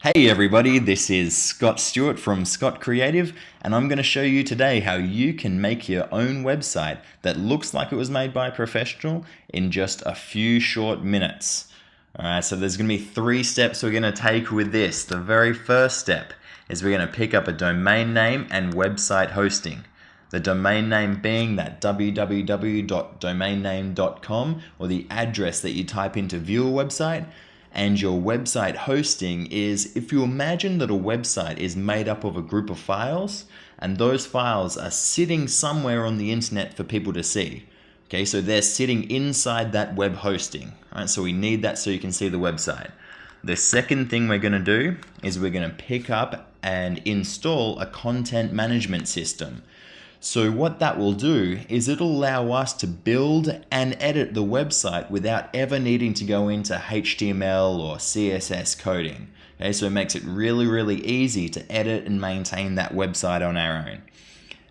Hey everybody, this is Scott Stewart from Scott Creative, and I'm going to show you today how you can make your own website that looks like it was made by a professional in just a few short minutes. Alright, so there's going to be 3 steps we're going to take with this. The very first step is we're going to pick up a domain name and website hosting. The domain name being that www.domainname.com, or the address that you type in to view a website. And your website hosting is, if you imagine that a website is made up of a group of files, and those files are sitting somewhere on the internet for people to see. Okay, so they're sitting inside that web hosting. All right, so we need that so you can see the website. The second thing we're going to do is we're going to pick up and install a content management system. So what that will do is it'll allow us to build and edit the website without ever needing to go into HTML or CSS coding. Okay, so it makes it really easy to edit and maintain that website on our own.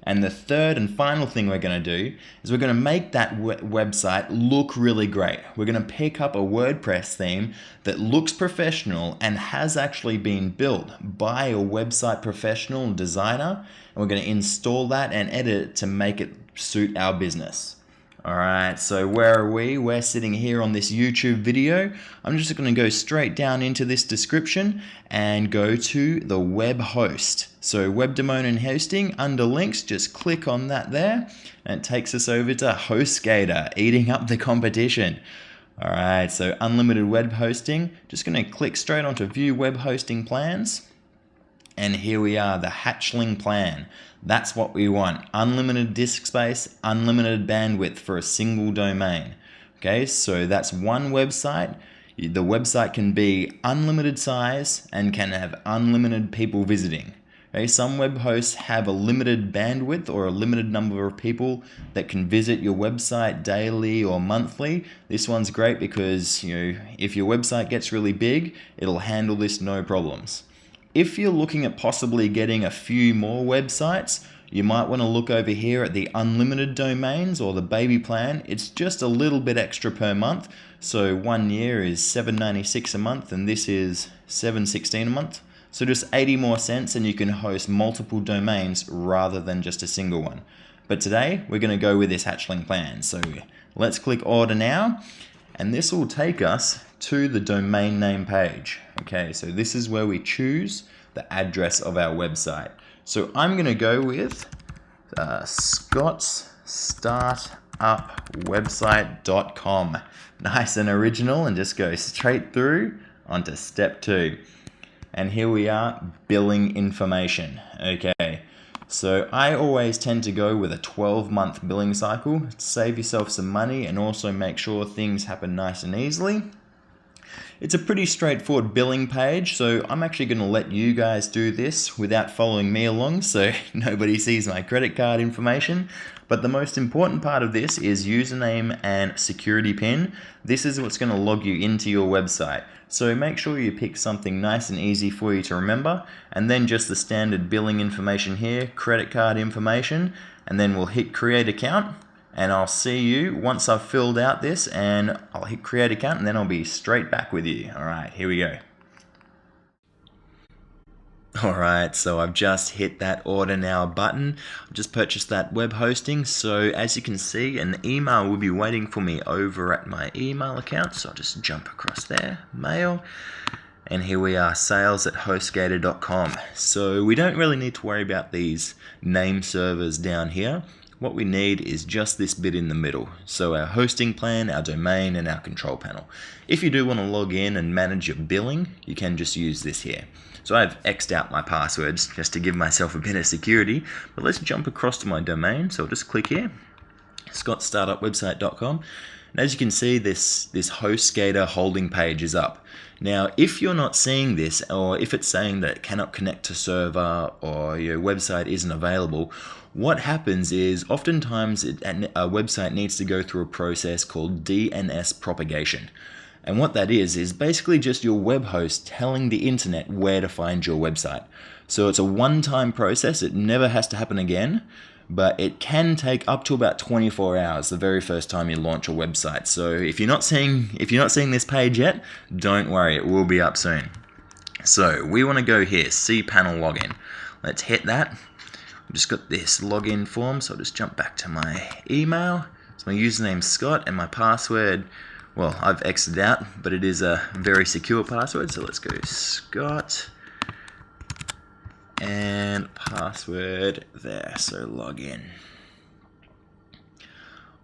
And the third and final thing we're going to do is we're going to make that website look really great. We're going to pick up a WordPress theme that looks professional and has actually been built by a website professional designer, and we're going to install that and edit it to make it suit our business. Alright, so where are we? We're sitting here on this YouTube video. I'm just going to go straight down into this description and go to the web host. So web domain and hosting, under links, just click on that there and it takes us over to HostGator, eating up the competition. Alright, so unlimited web hosting, just going to click straight onto view web hosting plans. And here we are, the Hatchling plan. That's what we want. Unlimited disk space, unlimited bandwidth for a single domain. Okay, so that's one website. The website can be unlimited size and can have unlimited people visiting. Okay, some web hosts have a limited bandwidth or a limited number of people that can visit your website daily or monthly. This one's great because, if your website gets really big, it'll handle this no problems. If you're looking at possibly getting a few more websites, you might want to look over here at the unlimited domains or the baby plan. It's just a little bit extra per month. So 1 year is $7.96 a month and this is $7.16 a month. So just 80 more cents and you can host multiple domains rather than just a single one. But today we're going to go with this Hatchling plan. So let's click order now, and this will take us to the domain name page. Okay, so this is where we choose the address of our website. So I'm going to go with scottsstartupwebsite.com. Nice and original, and just go straight through onto step 2. And here we are, billing information. Okay, so I always tend to go with a 12-month billing cycle to save yourself some money and also make sure things happen nice and easily. It's a pretty straightforward billing page, so I'm actually going to let you guys do this without following me along so nobody sees my credit card information. But the most important part of this is username and security PIN. This is what's going to log you into your website. So make sure you pick something nice and easy for you to remember, and then just the standard billing information here, credit card information, and then we'll hit create account. And I'll see you once I've filled out this, and I'll hit create account, and then I'll be straight back with you. Alright, here we go. Alright, so I've just hit that order now button. I've just purchased that web hosting, so as you can see, an email will be waiting for me over at my email account. So I'll just jump across there, mail. And here we are, sales@hostgator.com. So we don't really need to worry about these name servers down here. What we need is just this bit in the middle. So our hosting plan, our domain, and our control panel. If you do want to log in and manage your billing, you can just use this here. So I've X'd out my passwords just to give myself a bit of security. But let's jump across to my domain. So I'll just click here, scottsstartupwebsite.com. And as you can see, this HostGator holding page is up. Now, if you're not seeing this, or if it's saying that it cannot connect to server or your website isn't available, what happens is oftentimes a website needs to go through a process called DNS propagation. And what that is basically just your web host telling the internet where to find your website. So it's a one-time process, it never has to happen again, but it can take up to about 24 hours the very first time you launch a website. So if you're not seeing this page yet, don't worry, it will be up soon. So we want to go here, cPanel login. Let's hit that. I've just got this login form, so I'll just jump back to my email. So my username's Scott and my password, well, I've exited out, but it is a very secure password. So let's go Scott and password there, so login.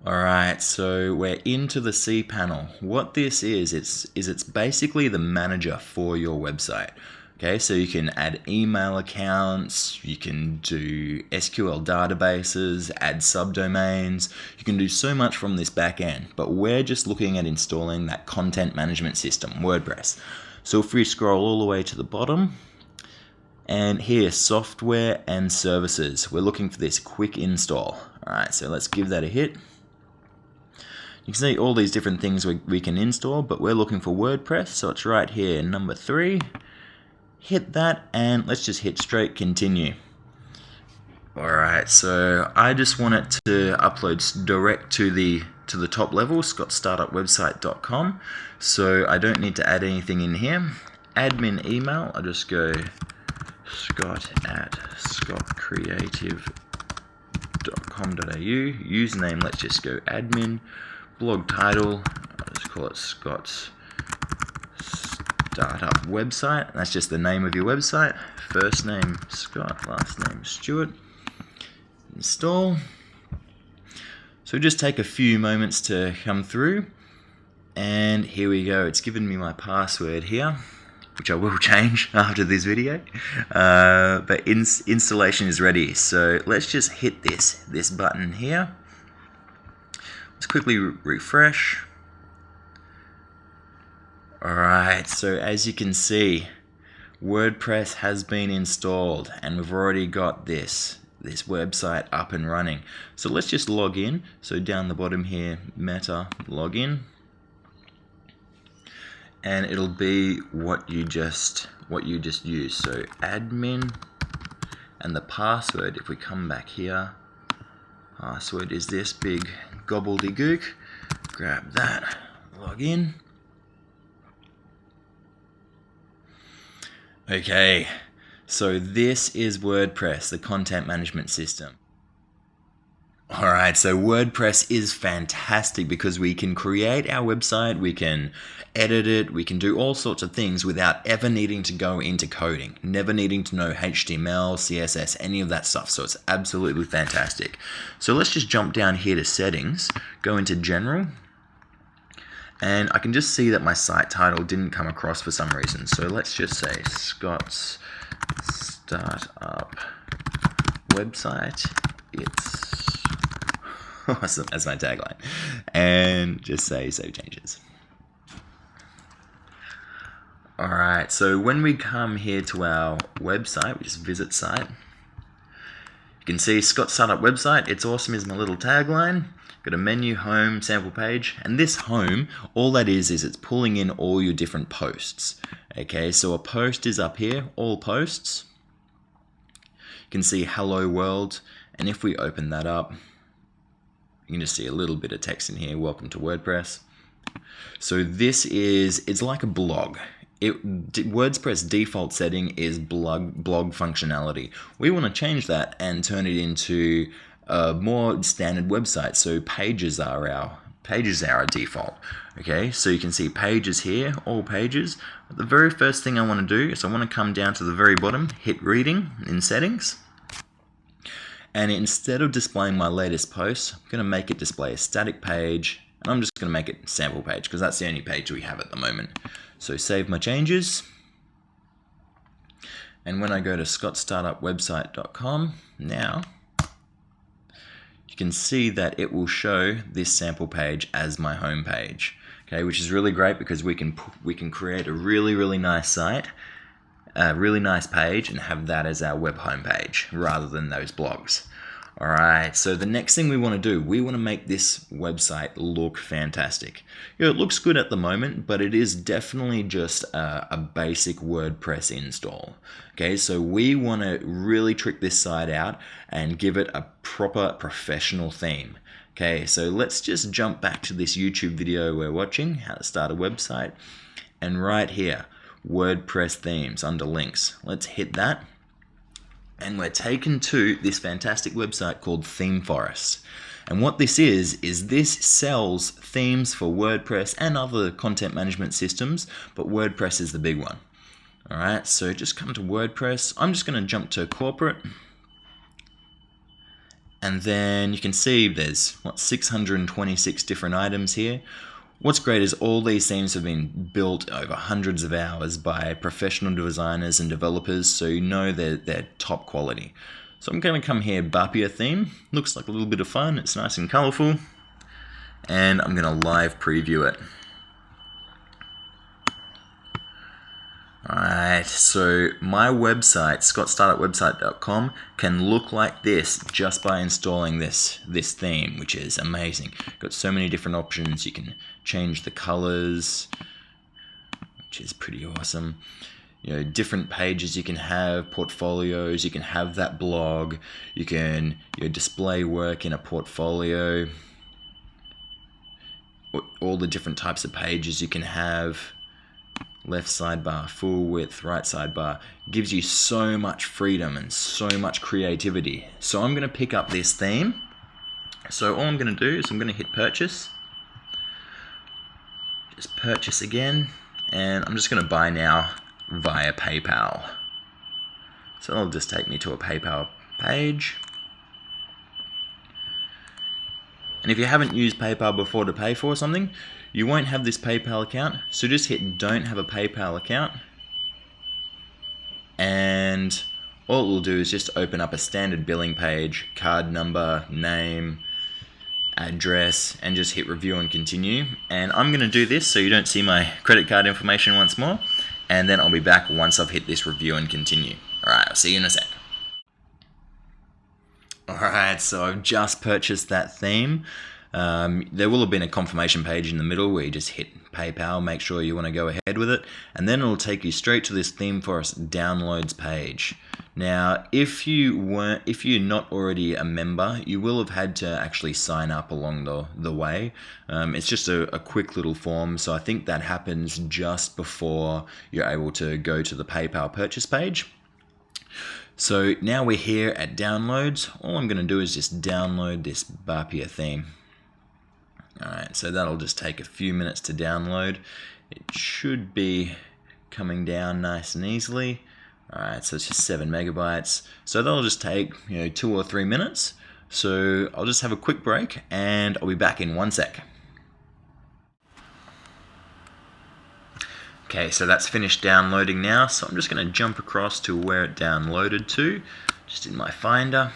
Alright, so we're into the cPanel. What this is it's basically the manager for your website. Okay, so you can add email accounts, you can do SQL databases, add subdomains, you can do so much from this back end, but we're just looking at installing that content management system, WordPress. So if we scroll all the way to the bottom, and here, software and services, we're looking for this quick install. Alright, so let's give that a hit. You can see all these different things we can install, but we're looking for WordPress, so it's right here, number 3. Hit that, and let's just hit straight continue. Alright, so I just want it to upload direct to the top level, scottstartupwebsite.com, so I don't need to add anything in here. Admin email, I'll just go scott@scottcreative.com.au. Username, let's just go admin. Blog title, I'll just call it Scott's Startup Website. That's just the name of your website. First name Scott, last name Stuart. Install. So just take a few moments to come through. And here we go. It's given me my password here, which I will change after this video. But installation is ready. So let's just hit this button here. Let's quickly refresh. Alright, so as you can see, WordPress has been installed and we've already got this website up and running. So let's just log in. So down the bottom here, Meta login. And it'll be what you just used. So admin and the password, if we come back here, password is this big gobbledygook. Grab that, log in. Okay, so this is WordPress, the content management system. Alright, so WordPress is fantastic because we can create our website, we can edit it, we can do all sorts of things without ever needing to go into coding, never needing to know HTML, CSS, any of that stuff. So it's absolutely fantastic. So let's just jump down here to settings, go into general, and I can just see that my site title didn't come across for some reason. So let's just say Scott's Startup Website. It's awesome, that's my tagline. And just say save changes. Alright, so when we come here to our website, we just visit site. You can see Scott Startup Website, it's awesome is my little tagline. Got a menu, home, sample page, and this home, all that is it's pulling in all your different posts. Okay, so a post is up here, all posts. You can see hello world, and if we open that up, you can just see a little bit of text in here, welcome to WordPress. So this is, it's like a blog. WordPress default setting is blog functionality. We want to change that and turn it into a more standard website. So pages are our default. Okay, so you can see pages here, all pages. The very first thing I want to do is I want to come down to the very bottom, hit reading in settings. And instead of displaying my latest post, I'm going to make it display a static page. And I'm just going to make it sample page because that's the only page we have at the moment. So save my changes. And when I go to scottstartupwebsite.com now, you can see that it will show this sample page as my home page. Okay, which is really great because we can create a really nice site, a really nice page, and have that as our web home page rather than those blogs. Alright, so the next thing we want to do, we want to make this website look fantastic. You know, it looks good at the moment, but it is definitely just a basic WordPress install. Okay, so we want to really trick this site out and give it a proper professional theme. Okay, so let's just jump back to this YouTube video we're watching, how to start a website. And right here, WordPress themes under links. Let's hit that. And we're taken to this fantastic website called ThemeForest. And what this is this sells themes for WordPress and other content management systems, but WordPress is the big one. All right, so just come to WordPress. I'm just going to jump to corporate. And then you can see there's 626 different items here. What's great is all these themes have been built over hundreds of hours by professional designers and developers, so you know they're top quality. So I'm going to come here, Bapia theme. Looks like a little bit of fun. It's nice and colorful. And I'm going to live preview it. Alright, so my website, scottstartupwebsite.com, can look like this just by installing this theme, which is amazing. Got so many different options. You can change the colors, which is pretty awesome. You know, different pages you can have, portfolios, you can have that blog, you can display work in a portfolio, all the different types of pages you can have. Left sidebar, full width, right sidebar, gives you so much freedom and so much creativity. So I'm going to pick up this theme. So all I'm going to do is I'm going to hit purchase. Just purchase again, and I'm just going to buy now via PayPal. So it'll just take me to a PayPal page. And if you haven't used PayPal before to pay for something, you won't have this PayPal account, so just hit don't have a PayPal account, and all it will do is just open up a standard billing page, card number, name, address, and just hit review and continue. And I'm going to do this so you don't see my credit card information once more, and then I'll be back once I've hit this review and continue. Alright, I'll see you in a sec. Alright, so I've just purchased that theme. There will have been a confirmation page in the middle where you just hit PayPal, make sure you want to go ahead with it, and then it'll take you straight to this ThemeForest downloads page. Now, if you're not already a member, you will have had to actually sign up along the way. It's just a quick little form, so I think that happens just before you're able to go to the PayPal purchase page. So now we're here at downloads. All I'm going to do is just download this Bapia theme. Alright, so that'll just take a few minutes to download. It should be coming down nice and easily. Alright, so it's just 7 megabytes. So that'll just take 2 or 3 minutes. So I'll just have a quick break and I'll be back in 1 sec. Okay, so that's finished downloading now. So I'm just going to jump across to where it downloaded to, just in my Finder.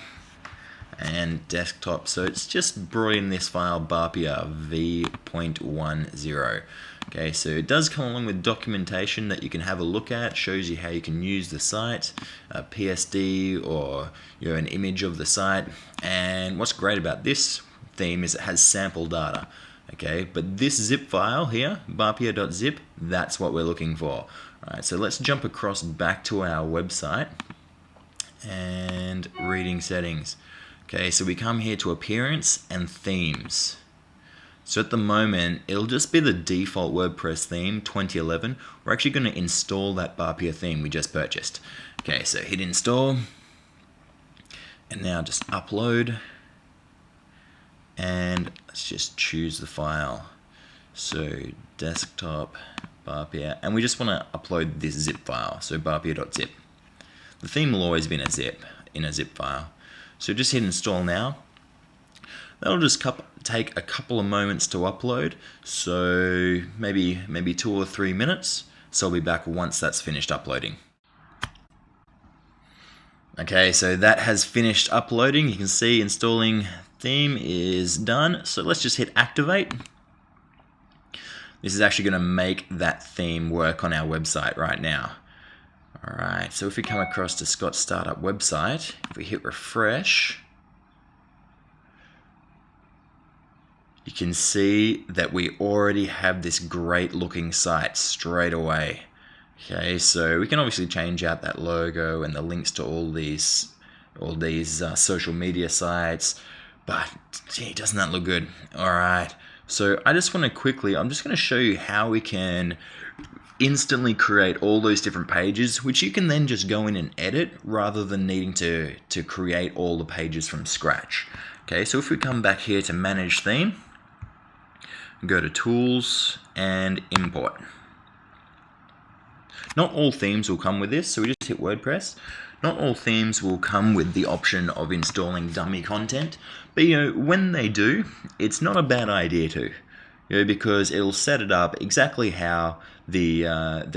And desktop, so it's just brought in this file Bapia v.10. Okay, so it does come along with documentation that you can have a look at, shows you how you can use the site, a PSD or an image of the site. And what's great about this theme is it has sample data. Okay, but this zip file here, bapia.zip, that's what we're looking for. Alright, so let's jump across back to our website and reading settings. Okay, so we come here to appearance and themes. So at the moment, it'll just be the default WordPress theme, 2011. We're actually going to install that Bapia theme we just purchased. Okay, so hit install. And now just upload. And let's just choose the file. So desktop, Bapia. And we just want to upload this zip file, so bapia.zip. The theme will always be in a zip file. So just hit install now. That'll just take a couple of moments to upload, so maybe 2 or 3 minutes. So I'll be back once that's finished uploading. Okay, so that has finished uploading. You can see installing theme is done. So let's just hit activate. This is actually going to make that theme work on our website right now. Alright, so if we come across to Scott's Startup website, if we hit refresh, you can see that we already have this great looking site straight away. Okay, so we can obviously change out that logo and the links to all these social media sites, but gee, doesn't that look good? Alright, so I just want to quickly, I'm just going to show you how we can instantly create all those different pages, which you can then just go in and edit rather than needing to create all the pages from scratch. Okay, so if we come back here to Manage Theme, go to Tools and Import. Not all themes will come with this, so we just hit WordPress. Not all themes will come with the option of installing dummy content, but when they do, it's not a bad idea to. Because it'll set it up exactly how the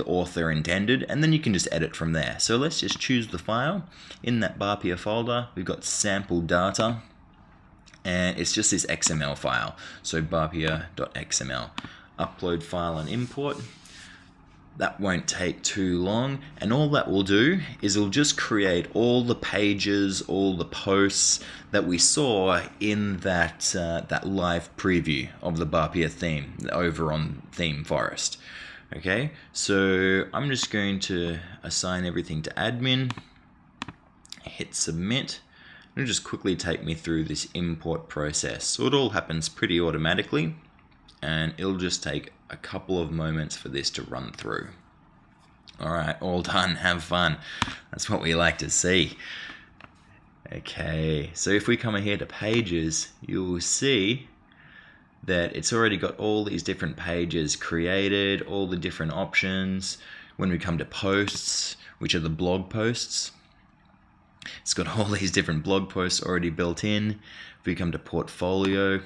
author intended, and then you can just edit from there. So let's just choose the file. In that Barpia folder, we've got sample data, and it's just this XML file. So barpia.xml, upload file and import. That won't take too long, and all that will do is it'll just create all the pages, all the posts that we saw in that live preview of the Barpia theme over on Theme Forest. Okay, so I'm just going to assign everything to admin, hit submit. It'll just quickly take me through this import process. So it all happens pretty automatically, and it'll just take a couple of moments for this to run through. Alright, all done, have fun. That's what we like to see. Okay, so if we come here to pages, you'll see that it's already got all these different pages created, all the different options. When we come to posts, which are the blog posts, it's got all these different blog posts already built in. If we come to portfolio,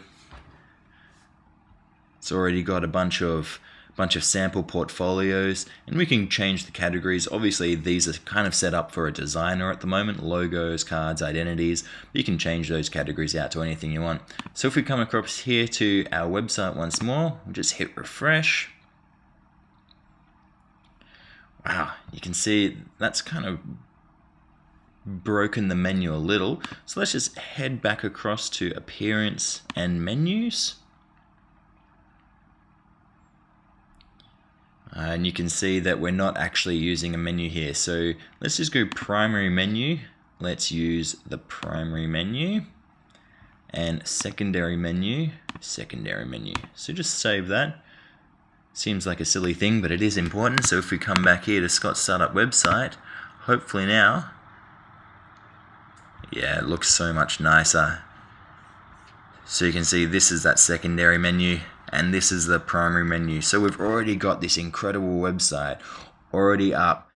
it's already got a bunch of sample portfolios, and we can change the categories. Obviously, these are kind of set up for a designer at the moment, logos, cards, identities. But you can change those categories out to anything you want. So if we come across here to our website once more, we'll just hit refresh. Wow, you can see that's kind of broken the menu a little. So let's just head back across to appearance and menus. And you can see that we're not actually using a menu here. So let's just go primary menu. Let's use the primary menu, and secondary menu, secondary menu. So just save that. Seems like a silly thing, but it is important. So if we come back here to Scott Startup website, hopefully now, yeah, it looks so much nicer. So you can see this is that secondary menu, and this is the primary menu. So we've already got this incredible website already up.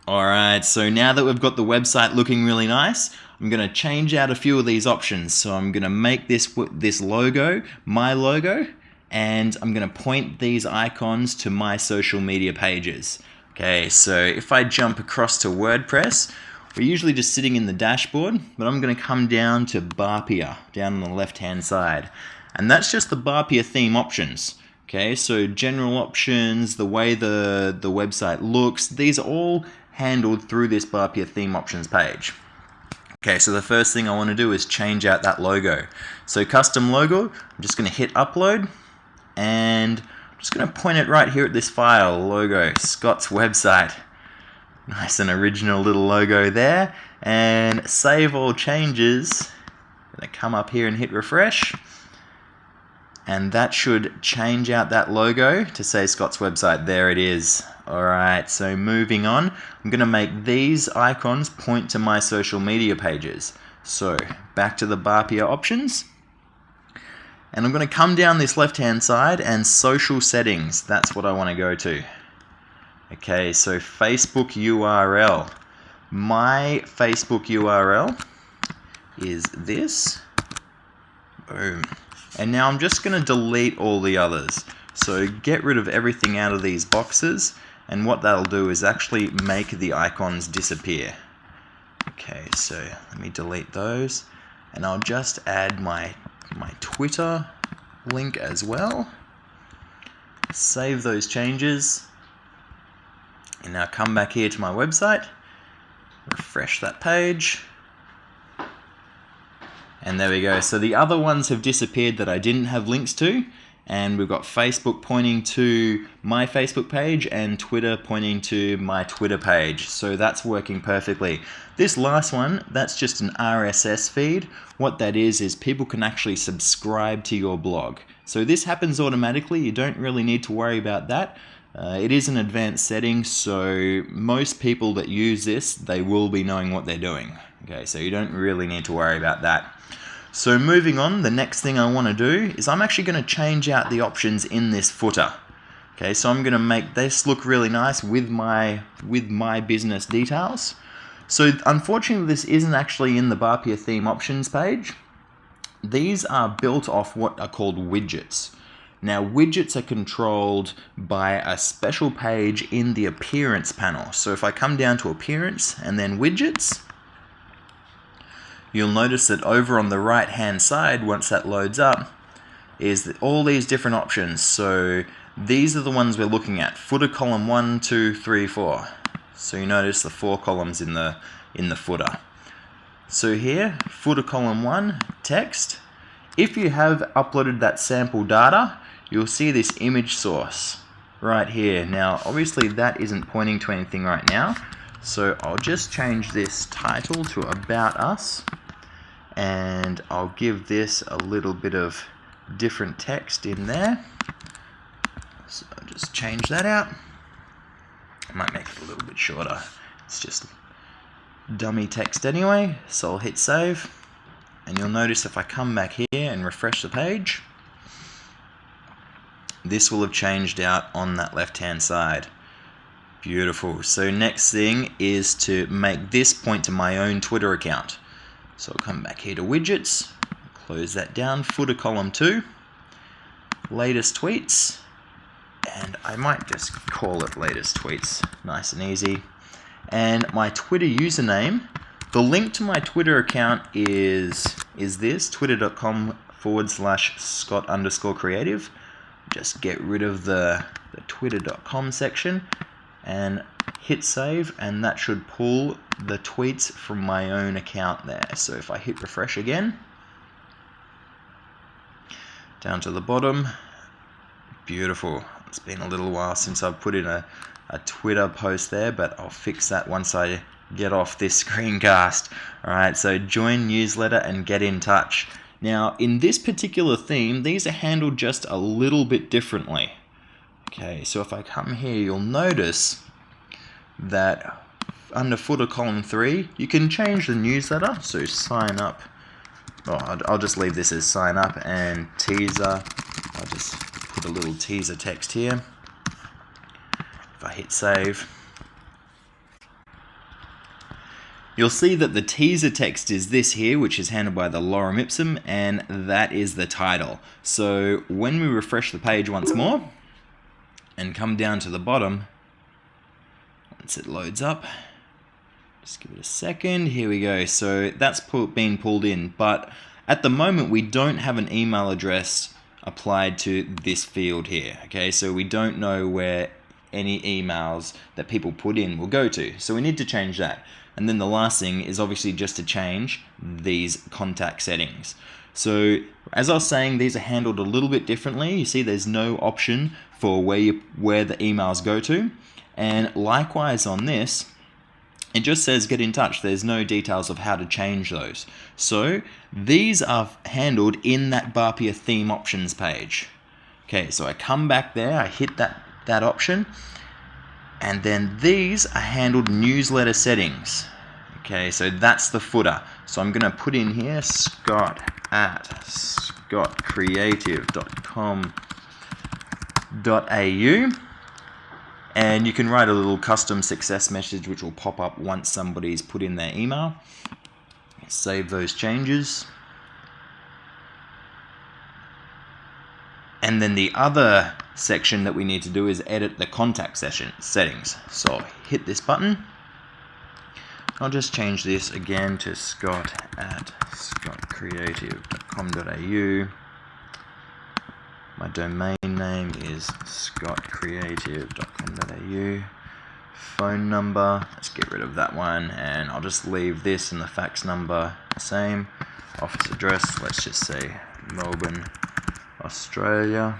Alright, so now that we've got the website looking really nice, I'm going to change out a few of these options. So I'm going to make this logo my logo, and I'm going to point these icons to my social media pages. Okay, so if I jump across to WordPress, we're usually just sitting in the dashboard, but I'm going to come down to Barpia, down on the left-hand side. And that's just the Barpia theme options. Okay, so general options, the way the website looks, these are all handled through this Barpia theme options page. Okay, so the first thing I want to do is change out that logo. So custom logo, I'm just going to hit upload, and I'm just going to point it right here at this file, logo, Scott's website. Nice and original little logo there, and save all changes. I'm going to come up here and hit refresh, and that should change out that logo to say Scott's website. There it is. Alright, so moving on, I'm going to make these icons point to my social media pages. So back to the Barpia options, and I'm going to come down this left hand side, and social settings, that's what I want to go to. Okay, so Facebook URL. My Facebook URL is this. Boom. And now I'm just going to delete all the others. So get rid of everything out of these boxes, and what that'll do is actually make the icons disappear. Okay, so let me delete those, and I'll just add my Twitter link as well. Save those changes. And now come back here to my website, refresh that page, and there we go. So the other ones have disappeared that I didn't have links to, and we've got Facebook pointing to my Facebook page and Twitter pointing to my Twitter page. So that's working perfectly. This last one, that's just an RSS feed. What that is people can actually subscribe to your blog. So this happens automatically. You don't really need to worry about that. It is an advanced setting, so most people that use this, they will be knowing what they're doing. Okay, so you don't really need to worry about that. So moving on, the next thing I want to do is I'm actually going to change out the options in this footer. Okay, so I'm going to make this look really nice with my business details. So unfortunately, this isn't actually in the Barpia theme options page. These are built off what are called widgets. Now, widgets are controlled by a special page in the appearance panel. So if I come down to appearance and then widgets, you'll notice that over on the right hand side, once that loads up, is all these different options. So these are the ones we're looking at. Footer column 1, 2, 3, 4. So you notice the 4 columns in the footer. So here, footer column 1, text. If you have uploaded that sample data, you'll see this image source right here. Now, obviously that isn't pointing to anything right now. So I'll just change this title to About Us. And I'll give this a little bit of different text in there. So I'll just change that out. I might make it a little bit shorter. It's just dummy text anyway. So I'll hit save. And you'll notice if I come back here and refresh the page, this will have changed out on that left-hand side. Beautiful. So next thing is to make this point to my own Twitter account. So I'll come back here to widgets, close that down, footer column 2, latest tweets, and I might just call it latest tweets, nice and easy. And my Twitter username, the link to my Twitter account is this, twitter.com/Scott_creative. Just get rid of the twitter.com section and hit save, and that should pull the tweets from my own account there. So if I hit refresh again, down to the bottom, beautiful. It's been a little while since I've put in a Twitter post there, but I'll fix that once I get off this screencast. Alright, so join newsletter and get in touch. Now, in this particular theme, these are handled just a little bit differently. Okay, so if I come here, you'll notice that under footer column 3, you can change the newsletter. So sign up. Oh, I'll just leave this as sign up, and teaser. I'll just put a little teaser text here. If I hit save, you'll see that the teaser text is this here, which is handled by the lorem ipsum, and that is the title. So when we refresh the page once more and come down to the bottom, once it loads up, just give it a second, here we go. So that's been pulled in, but at the moment we don't have an email address applied to this field here. Okay, so we don't know where any emails that people put in will go to. So we need to change that. And then the last thing is obviously just to change these contact settings. So as I was saying, these are handled a little bit differently. You see there's no option for where the emails go to. And likewise on this, it just says get in touch. There's no details of how to change those. So these are handled in that Barpia theme options page. Okay, so I come back there, I hit that option, and then these are handled newsletter settings. Okay, so that's the footer. So I'm going to put in here scott@scottcreative.com.au, and you can write a little custom success message which will pop up once somebody's put in their email. Save those changes. And then the other section that we need to do is edit the contact settings. So hit this button. I'll just change this again to scott@scottcreative.com.au. My domain name is scottcreative.com.au. Phone number, let's get rid of that one, and I'll just leave this and the fax number the same. Office address, let's just say Melbourne, Australia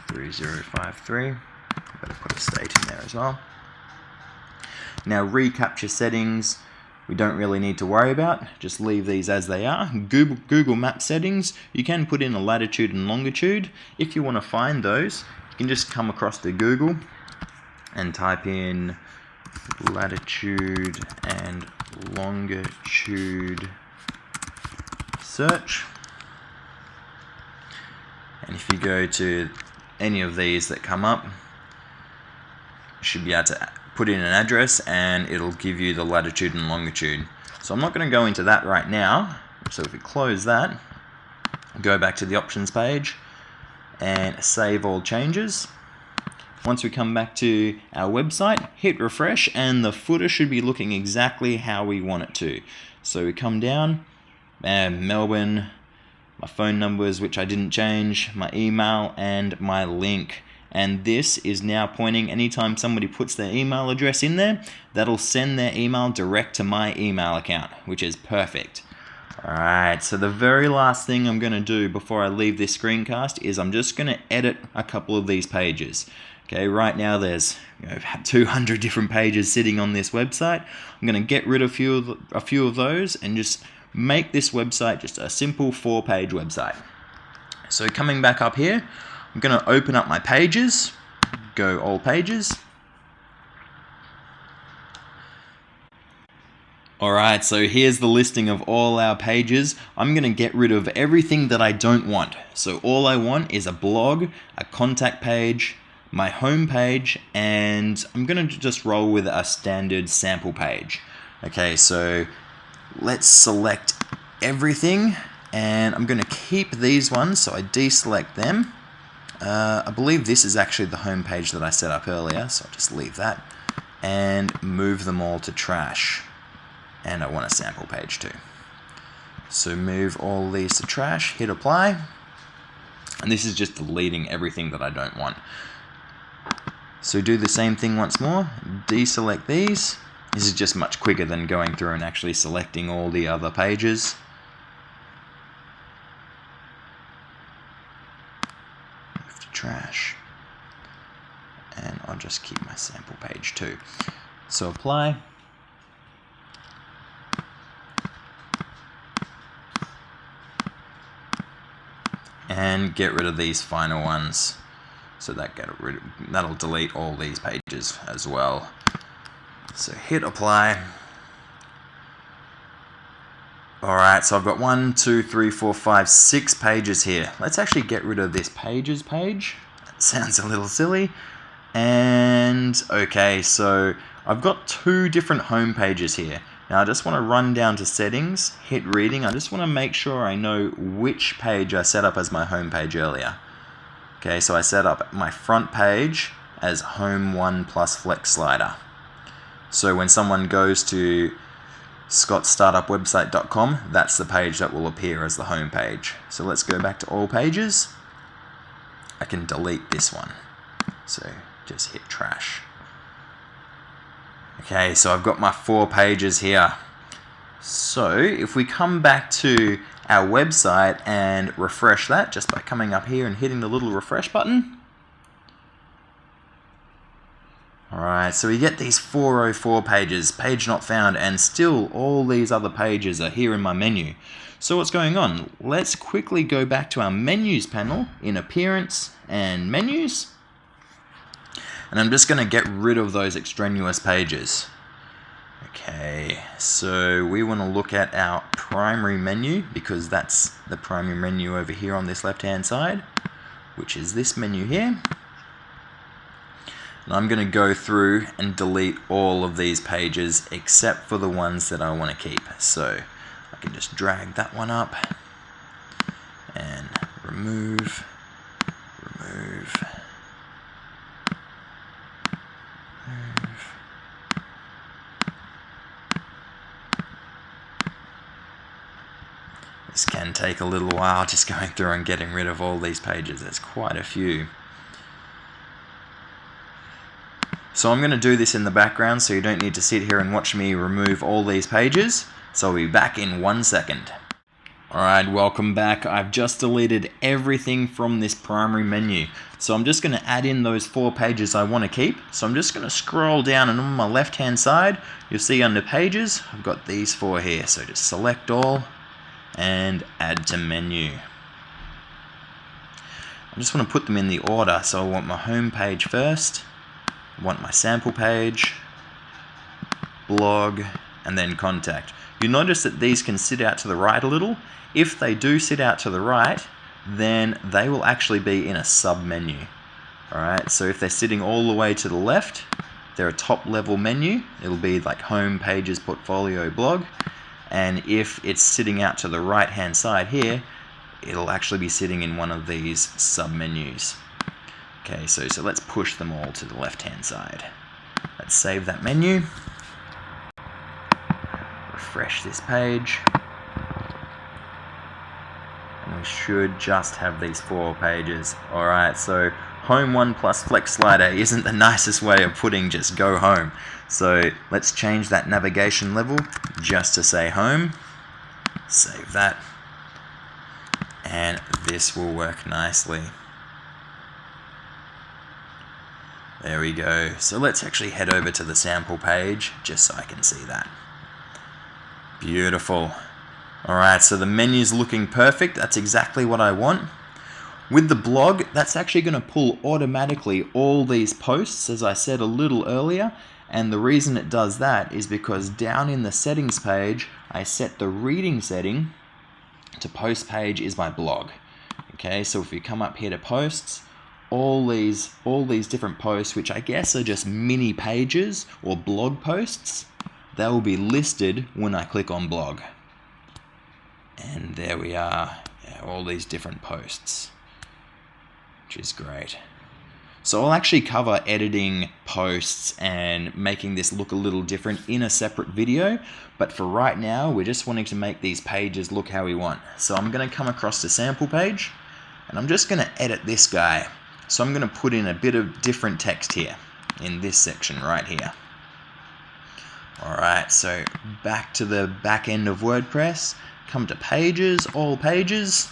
3053. Better put a state in there as well. Now reCAPTCHA settings, we don't really need to worry about. Just leave these as they are. Google Map settings, you can put in a latitude and longitude. If you want to find those, you can just come across to Google and type in latitude and longitude search. And if you go to any of these that come up, you should be able to put in an address and it'll give you the latitude and longitude. So I'm not going to go into that right now. So if we close that, go back to the options page and save all changes. Once we come back to our website, hit refresh and the footer should be looking exactly how we want it to. So we come down, and Melbourne, my phone numbers, which I didn't change, my email, and my link. And this is now pointing, anytime somebody puts their email address in there, that'll send their email direct to my email account, which is perfect. Alright, so the very last thing I'm going to do before I leave this screencast is I'm just going to edit a couple of these pages. Okay, right now there's 200 different pages sitting on this website. I'm going to get rid of a few of those and just make this website just a simple 4-page website. So coming back up here, I'm going to open up my pages, go all pages. Alright, so here's the listing of all our pages. I'm going to get rid of everything that I don't want. So all I want is a blog, a contact page, my home page, and I'm going to just roll with a standard sample page. Okay, so let's select everything, and I'm going to keep these ones, so I deselect them. I believe this is actually the home page that I set up earlier, so I'll just leave that and move them all to trash. And I want a sample page too. So move all these to trash, hit apply, and this is just deleting everything that I don't want. So do the same thing once more, deselect these. This is just much quicker than going through and actually selecting all the other pages. Move to trash. And I'll just keep my sample page too. So apply. And get rid of these final ones. So that'll delete all these pages as well. So hit apply. Alright, so I've got 1, 2, 3, 4, 5, 6 pages here. Let's actually get rid of this pages page. That sounds a little silly. And okay, so I've got 2 different home pages here. Now I just want to run down to settings, hit reading. I just want to make sure I know which page I set up as my home page earlier. Okay, so I set up my front page as home 1 plus flex slider. So when someone goes to scottstartupwebsite.com, that's the page that will appear as the home page. So let's go back to all pages. I can delete this one. So just hit trash. Okay, so I've got my 4 pages here. So if we come back to our website and refresh that just by coming up here and hitting the little refresh button. Alright, so we get these 404 pages, page not found, and still all these other pages are here in my menu. So what's going on? Let's quickly go back to our menus panel in appearance and menus. And I'm just going to get rid of those extraneous pages. Okay, so we want to look at our primary menu because that's the primary menu over here on this left hand side, which is this menu here. And I'm going to go through and delete all of these pages except for the ones that I want to keep. So I can just drag that one up and remove. This can take a little while just going through and getting rid of all these pages. There's quite a few. So I'm going to do this in the background so you don't need to sit here and watch me remove all these pages. So I'll be back in 1 second. Alright, welcome back. I've just deleted everything from this primary menu. So I'm just going to add in those 4 pages I want to keep. So I'm just going to scroll down, and on my left hand side you'll see under pages I've got these 4 here. So just select all and add to menu. I just want to put them in the order. So I want my home page first, I want my sample page, blog, and then contact. You notice that these can sit out to the right a little. If they do sit out to the right, then they will actually be in a sub-menu. Alright, so if they're sitting all the way to the left, they're a top-level menu. It'll be like home, pages, portfolio, blog. And if it's sitting out to the right-hand side here, it'll actually be sitting in one of these sub-menus. Okay, so let's push them all to the left-hand side. Let's save that menu. Refresh this page. And we should just have these 4 pages. Alright, so Home 1 plus Flex Slider isn't the nicest way of putting just go home. So let's change that navigation level just to say home. Save that. And this will work nicely. There we go. So let's actually head over to the sample page just so I can see that. Beautiful. Alright, so the menu's looking perfect. That's exactly what I want. With the blog, that's actually going to pull automatically all these posts, as I said a little earlier. And the reason it does that is because down in the settings page, I set the reading setting to post page is my blog. Okay, so if we come up here to posts, all these different posts, which I guess are just mini pages or blog posts, they will be listed when I click on blog. And there we are, all these different posts, which is great. So I'll actually cover editing posts and making this look a little different in a separate video, but for right now, we're just wanting to make these pages look how we want. So I'm going to come across the sample page, and I'm just going to edit this guy. So I'm going to put in a bit of different text here, in this section right here. Alright, so back to the back end of WordPress, come to pages, all pages,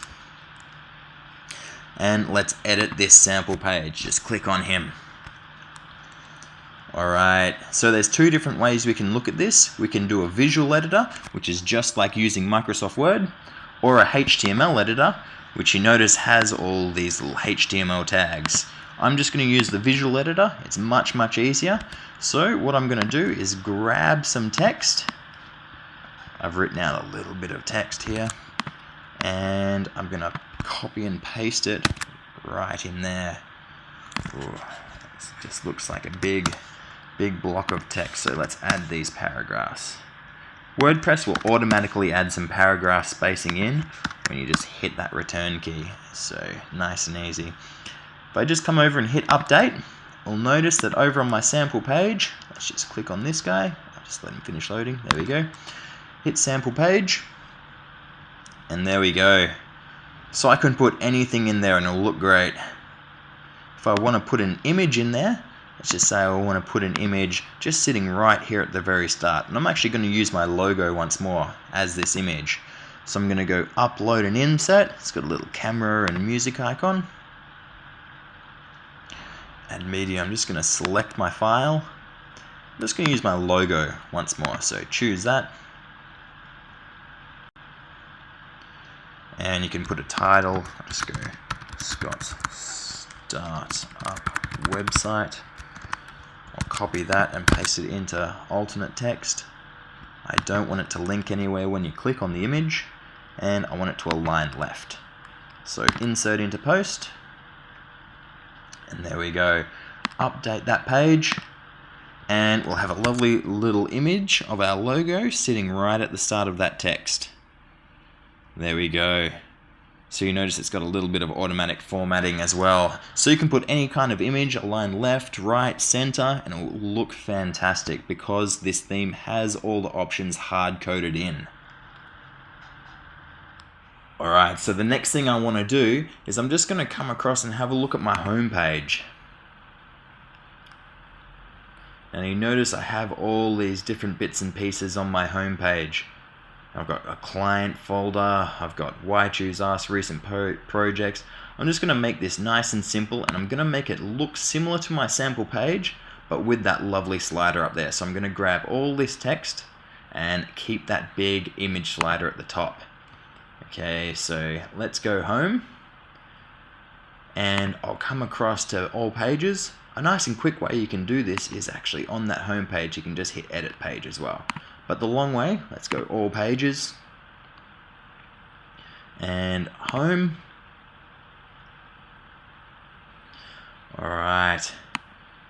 and let's edit this sample page. Just click on him. Alright, so there's 2 different ways we can look at this. We can do a visual editor, which is just like using Microsoft Word, or a HTML editor, which you notice has all these little HTML tags. I'm just going to use the visual editor. It's much, much easier. So what I'm going to do is grab some text. I've written out a little bit of text here, and I'm going to copy and paste it right in there. Ooh, it just looks like a big block of text. So let's add these paragraphs. WordPress will automatically add some paragraph spacing in when you just hit that return key. So nice and easy. If I just come over and hit update, I'll notice that over on my sample page, let's just click on this guy. I'll just let him finish loading. There we go. Hit sample page, and there we go. So I can put anything in there and it'll look great. If I want to put an image in there, let's just say I want to put an image just sitting right here at the very start. And I'm actually going to use my logo once more as this image. So I'm going to go upload and insert. It's got a little camera and music icon. Add media. I'm just going to select my file. I'm just going to use my logo once more. So choose that. And you can put a title. I'll just go Scott's Startup Website. I'll copy that and paste it into alternate text. I don't want it to link anywhere when you click on the image, and I want it to align left. So insert into post, and there we go. Update that page, and we'll have a lovely little image of our logo sitting right at the start of that text. There we go. So you notice it's got a little bit of automatic formatting as well. So you can put any kind of image, align left, right, center, and it will look fantastic because this theme has all the options hard-coded in. Alright, so the next thing I want to do is I'm just going to come across and have a look at my home page. And you notice I have all these different bits and pieces on my home page. I've got a client folder, I've got Why Choose Us, recent projects. I'm just going to make this nice and simple, and I'm going to make it look similar to my sample page, but with that lovely slider up there. So I'm going to grab all this text and keep that big image slider at the top. Okay, so let's go home. and I'll come across to all pages. A nice and quick way you can do this is actually on that home page, you can just hit edit page as well. But the long way, let's go all pages and home. Alright,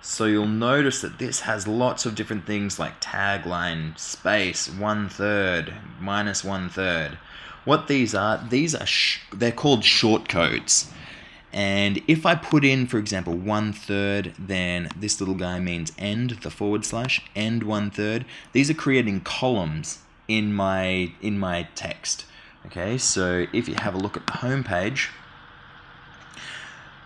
so you'll notice that this has lots of different things like tagline, space, 1/3, minus 1/3. What these are they're called shortcodes. And if I put in, for example, 1/3, then this little guy means end, the / end 1/3. These are creating columns in my text. Okay, so if you have a look at the home page,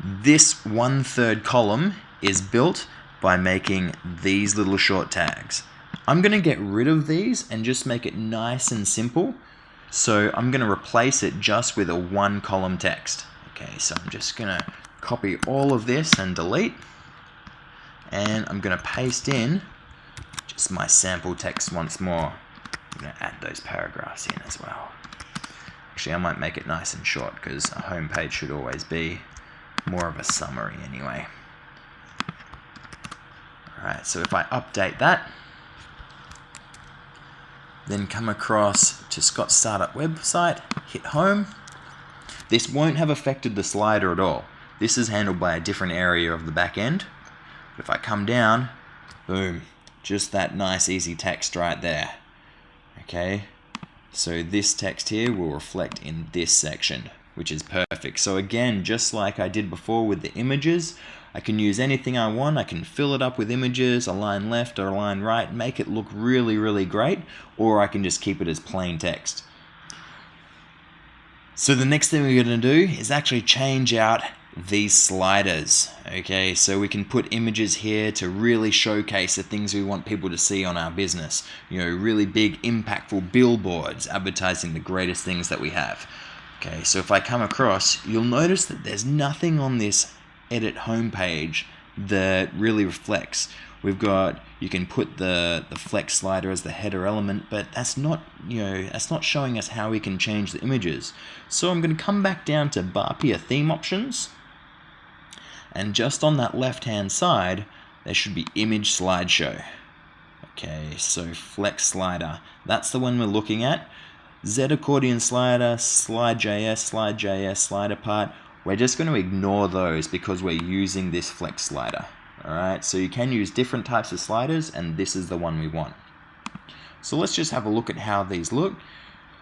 this 1/3 column is built by making these little short tags. I'm going to get rid of these and just make it nice and simple. So I'm going to replace it just with a 1-column text. Okay, so I'm just going to copy all of this and delete. And I'm going to paste in just my sample text once more. I'm going to add those paragraphs in as well. Actually, I might make it nice and short because a home page should always be more of a summary anyway. Alright, so if I update that, then come across to Scott's Startup website, hit home. This won't have affected the slider at all. This is handled by a different area of the back end. But if I come down, boom, just that nice easy text right there. Okay, so this text here will reflect in this section, which is perfect. So again, just like I did before with the images, I can use anything I want. I can fill it up with images, align left or align right, make it look really, really great, or I can just keep it as plain text. So the next thing we're going to do is actually change out these sliders. Okay, so we can put images here to really showcase the things we want people to see on our business. You know, really big, impactful billboards advertising the greatest things that we have. Okay, so if I come across, you'll notice that there's nothing on this edit homepage that really reflects. We've got, you can put the flex slider as the header element, but that's not, that's not showing us how we can change the images. So I'm going to come back down to Barpia theme options, and just on that left hand side there should be image slideshow. Okay, so flex slider, that's the one we're looking at. Z accordion slider, slide.js, slider part. We're just going to ignore those because we're using this flex slider. Alright, so you can use different types of sliders, and this is the one we want. So let's just have a look at how these look.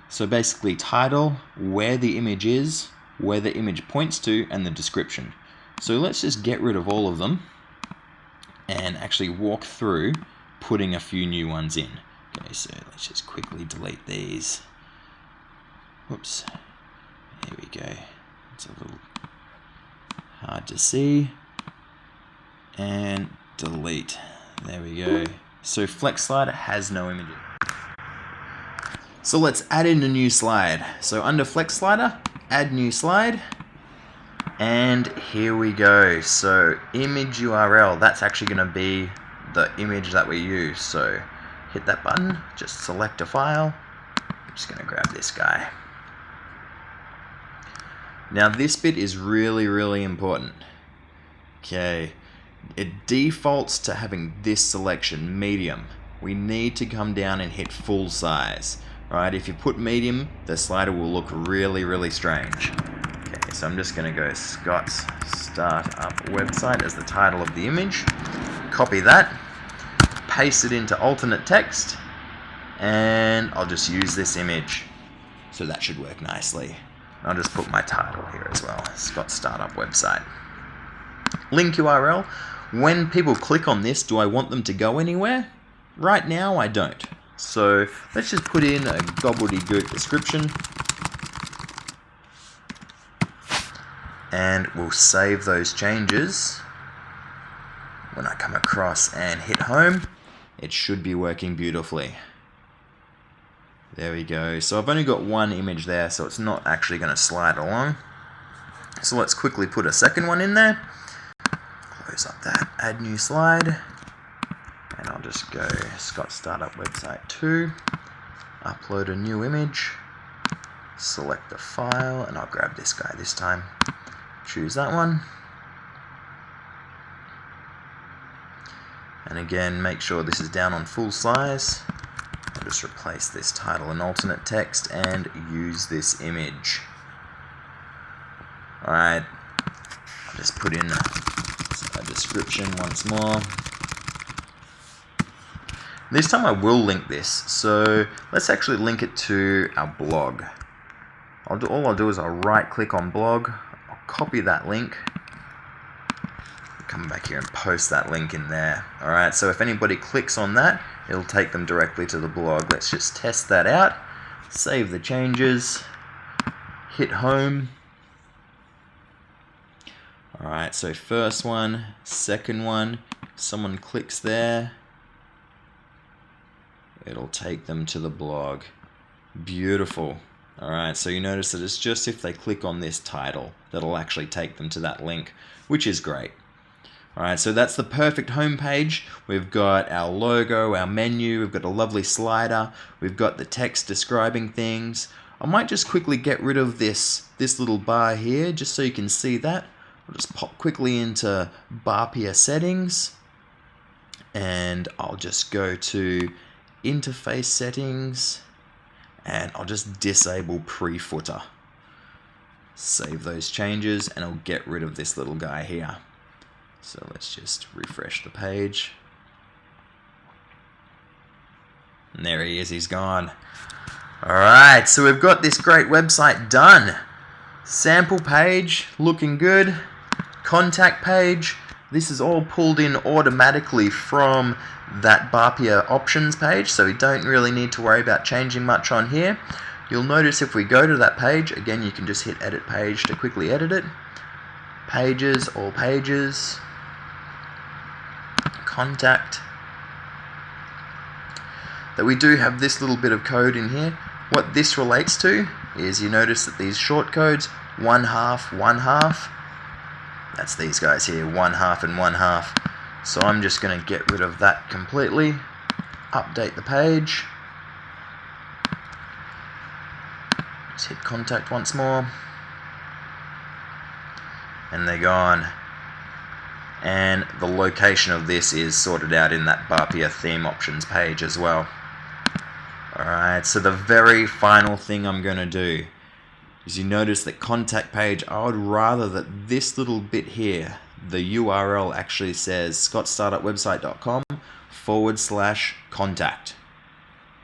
So basically title, where the image is, where the image points to, and the description. So let's just get rid of all of them and actually walk through putting a few new ones in. Okay, so let's just quickly delete these. Whoops. Here we go. It's a little hard to see. And delete. There we go. So flex slider has no images. So let's add in a new slide. So under flex slider, add new slide. And here we go. So image URL, that's actually going to be the image that we use. So hit that button, just select a file. I'm just going to grab this guy. Now this bit is really, really important. Okay, it defaults to having this selection, medium. We need to come down and hit full size. Right, if you put medium, the slider will look really, really strange. Okay, so I'm just going to go Scott's Startup website as the title of the image. Copy that, paste it into alternate text, and I'll just use this image. So that should work nicely. I'll just put my title here as well, Scott's Startup website. Link URL. When people click on this, do I want them to go anywhere? Right now, I don't. So let's just put in a gobbledygook description. And we'll save those changes. When I come across and hit home, it should be working beautifully. There we go. So I've only got one image there, so it's not actually going to slide along. So let's quickly put a second one in there. Close up that, add new slide. And I'll just go Scott's Startup website 2. Upload a new image. Select the file, and I'll grab this guy this time. choose that one. And again, make sure this is down on full size. I'll just replace this title and alternate text and use this image. Alright, I'll just put in a description once more. This time I will link this, so let's actually link it to our blog. All I'll do is I'll right click on blog, I'll copy that link, come back here and post that link in there. Alright, so if anybody clicks on that, it'll take them directly to the blog. Let's just test that out, save the changes, hit home. Alright, so first one, second one, someone clicks there, it'll take them to the blog. Beautiful. Alright, so you notice that it's just if they click on this title that'll actually take them to that link, which is great. Alright, so that's the perfect homepage. We've got our logo, our menu, we've got a lovely slider, we've got the text describing things. I might just quickly get rid of this little bar here, just so you can see that. I'll just pop quickly into Barpia settings, and I'll just go to interface settings, and I'll just disable pre-footer. Save those changes, and I'll get rid of this little guy here. So let's just refresh the page. And there he is, he's gone. Alright, so we've got this great website done. Sample page, looking good. Contact page, this is all pulled in automatically from that Barpia options page, so we don't really need to worry about changing much on here. You'll notice if we go to that page, again you can just hit edit page to quickly edit it. Pages, all pages. Contact. That we do have this little bit of code in here. What this relates to is you notice that these short codes, 1/2, 1/2. That's these guys here, 1/2 and 1/2. So I'm just going to get rid of that completely. Update the page. Just hit contact once more. And they're gone. And the location of this is sorted out in that Barpia theme options page as well. Alright, so the very final thing I'm going to do is you notice that contact page, I would rather that this little bit here, the URL actually says scottstartupwebsite.com/contact.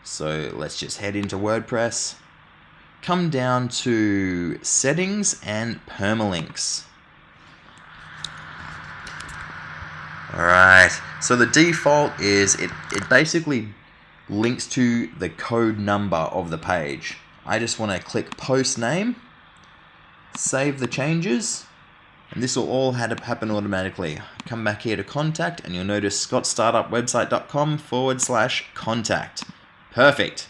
So let's just head into WordPress, come down to settings and permalinks. Alright, so the default is it basically links to the code number of the page. I just want to click post name, save the changes, and this will all happen automatically. Come back here to contact, and you'll notice scottstartupwebsite.com/contact. Perfect.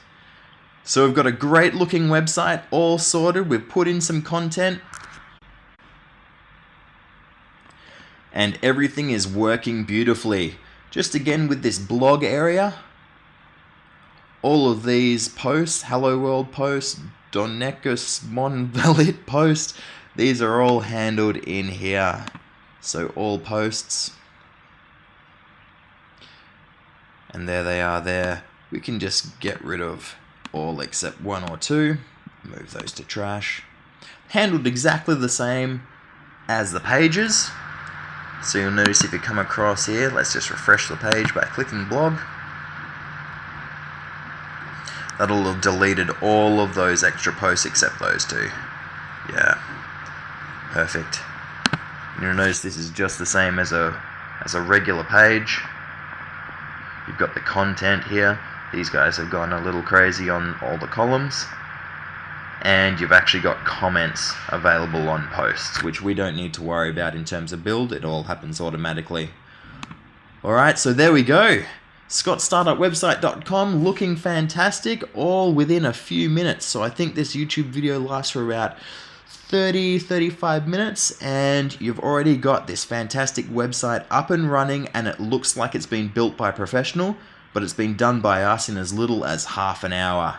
So we've got a great looking website, all sorted. We've put in some content, and everything is working beautifully. Just again with this blog area, all of these posts, Hello World post, Donecus Monvalit post, these are all handled in here. So all posts, and there they are there. We can just get rid of all except one or two, move those to trash. Handled exactly the same as the pages. So you'll notice if you come across here, let's just refresh the page by clicking blog. That'll have deleted all of those extra posts except those two. Yeah, perfect. And you'll notice this is just the same as a regular page. You've got the content here. These guys have gone a little crazy on all the columns. And you've actually got comments available on posts, which we don't need to worry about in terms of build. It all happens automatically. Alright, so there we go. scottstartupwebsite.com, looking fantastic, all within a few minutes. So I think this YouTube video lasts for about 30-35 minutes, and you've already got this fantastic website up and running, and it looks like it's been built by a professional, but it's been done by us in as little as half an hour.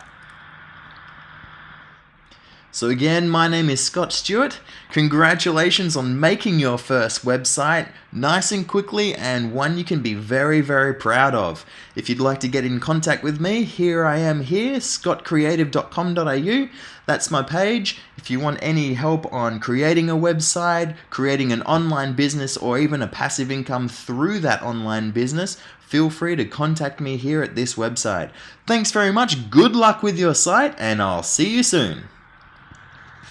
So again, my name is Scott Stewart. Congratulations on making your first website nice and quickly, and one you can be very, very proud of. If you'd like to get in contact with me, here I am here, scottcreative.com.au. That's my page. If you want any help on creating a website, creating an online business, or even a passive income through that online business, feel free to contact me here at this website. Thanks very much, good luck with your site, and I'll see you soon.